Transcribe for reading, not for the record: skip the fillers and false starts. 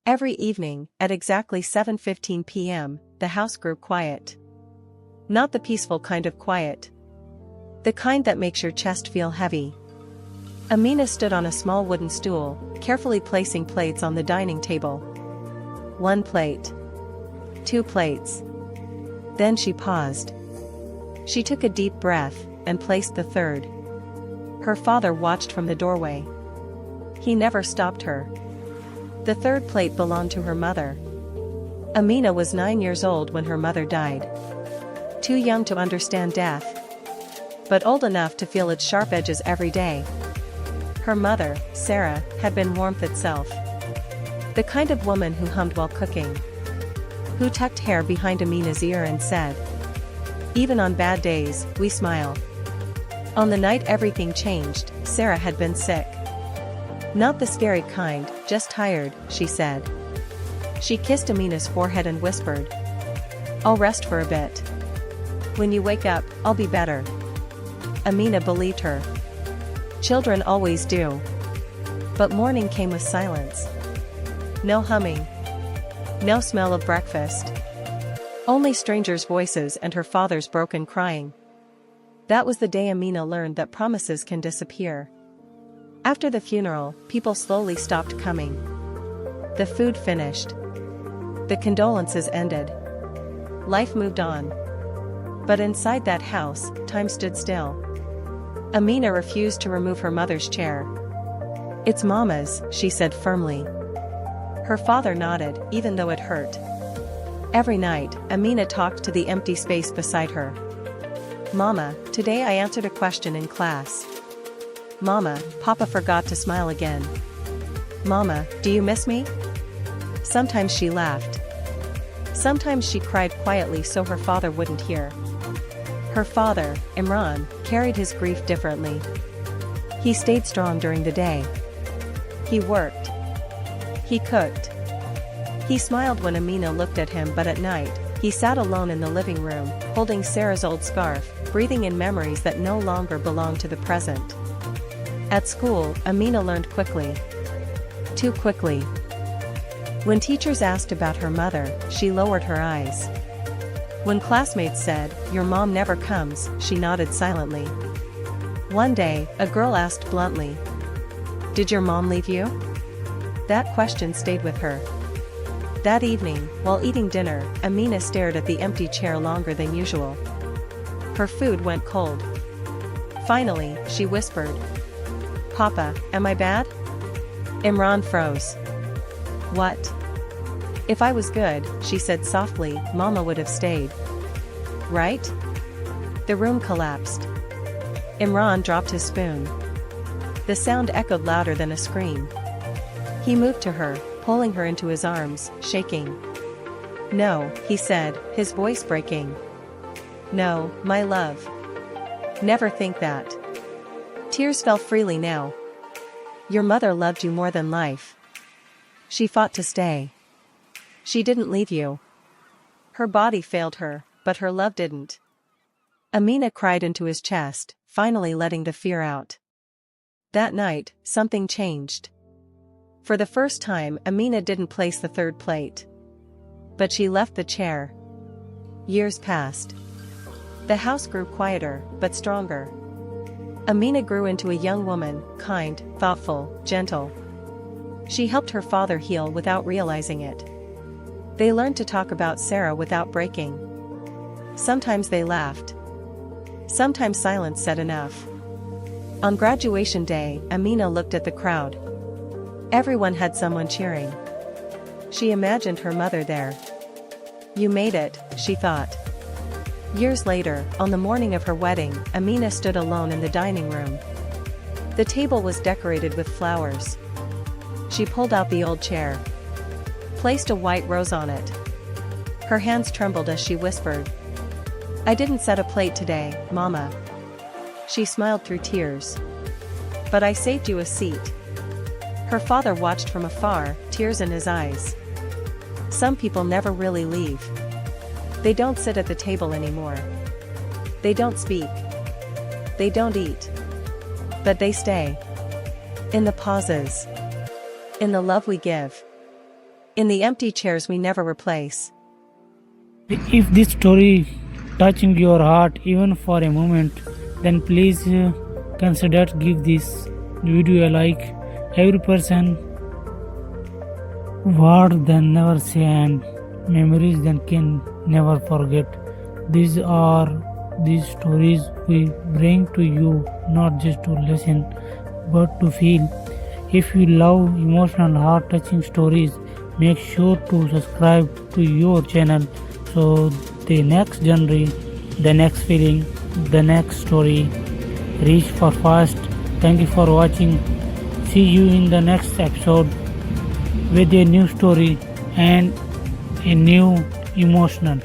Every evening, at exactly 7:15 p.m., the house grew quiet. Not the peaceful kind of quiet. The kind that makes your chest feel heavy. Amina stood on a small wooden stool, carefully placing plates on the dining table. 1 plate. 2 plates. Then she paused. She took a deep breath, and placed the third. Her father watched from the doorway. He never stopped her. The third plate belonged to her mother. Amina was 9 years old when her mother died. Too young to understand death, but old enough to feel its sharp edges every day. Her mother, Sarah, had been warmth itself. The kind of woman who hummed while cooking. Who tucked hair behind Amina's ear and said, "Even on bad days, we smile." On the night everything changed, Sarah had been sick. Not the scary kind, just tired, she said. She kissed Amina's forehead and whispered, "I'll rest for a bit. When you wake up, I'll be better." Amina believed her. Children always do. But morning came with silence. No humming. No smell of breakfast. Only strangers' voices and her father's broken crying. That was the day Amina learned that promises can disappear. After the funeral, people slowly stopped coming. The food finished. The condolences ended. Life moved on. But inside that house, time stood still. Amina refused to remove her mother's chair. "It's Mama's," she said firmly. Her father nodded, even though it hurt. Every night, Amina talked to the empty space beside her. "Mama, today I answered a question in class." "Mama, Papa forgot to smile again." "Mama, do you miss me?" Sometimes she laughed. Sometimes she cried quietly so her father wouldn't hear. Her father, Imran, carried his grief differently. He stayed strong during the day. He worked. He cooked. He smiled when Amina looked at him, but at night, he sat alone in the living room, holding Sarah's old scarf, breathing in memories that no longer belonged to the present. At school, Amina learned quickly. Too quickly. When teachers asked about her mother, she lowered her eyes. When classmates said, "Your mom never comes," she nodded silently. One day, a girl asked bluntly, "Did your mom leave you?" That question stayed with her. That evening, while eating dinner, Amina stared at the empty chair longer than usual. Her food went cold. Finally, she whispered, "Papa, am I bad?" Imran froze. "What?" "If I was good," she said softly, "Mama would have stayed. Right?" The room collapsed. Imran dropped his spoon. The sound echoed louder than a scream. He moved to her, pulling her into his arms, shaking. "No," he said, his voice breaking. "No, my love. Never think that." Tears fell freely now. "Your mother loved you more than life. She fought to stay. She didn't leave you." Her body failed her, but her love didn't. Amina cried into his chest, finally letting the fear out. That night, something changed. For the first time, Amina didn't place the third plate. But she left the chair. Years passed. The house grew quieter, but stronger. Amina grew into a young woman, kind, thoughtful, gentle. She helped her father heal without realizing it. They learned to talk about Sarah without breaking. Sometimes they laughed. Sometimes silence said enough. On graduation day, Amina looked at the crowd. Everyone had someone cheering. She imagined her mother there. "You made it," she thought. Years later, on the morning of her wedding, Amina stood alone in the dining room. The table was decorated with flowers. She pulled out the old chair. Placed a white rose on it. Her hands trembled as she whispered, "I didn't set a plate today, Mama." She smiled through tears. "But I saved you a seat." Her father watched from afar, tears in his eyes. Some people never really leave. They don't sit at the table anymore. They don't speak. They don't eat. But they stay. In the pauses. In the love we give. In the empty chairs we never replace. If this story touching your heart even for a moment, then please consider give this video a like. Every person word then never say and memories then can never forget. These are these stories we bring to you not just to listen but to feel. If you love emotional heart touching stories, make sure to subscribe to your channel so the next journey, the next feeling, the next story reach for fast. Thank you for watching. See you in the next episode with a new story and a new emotional.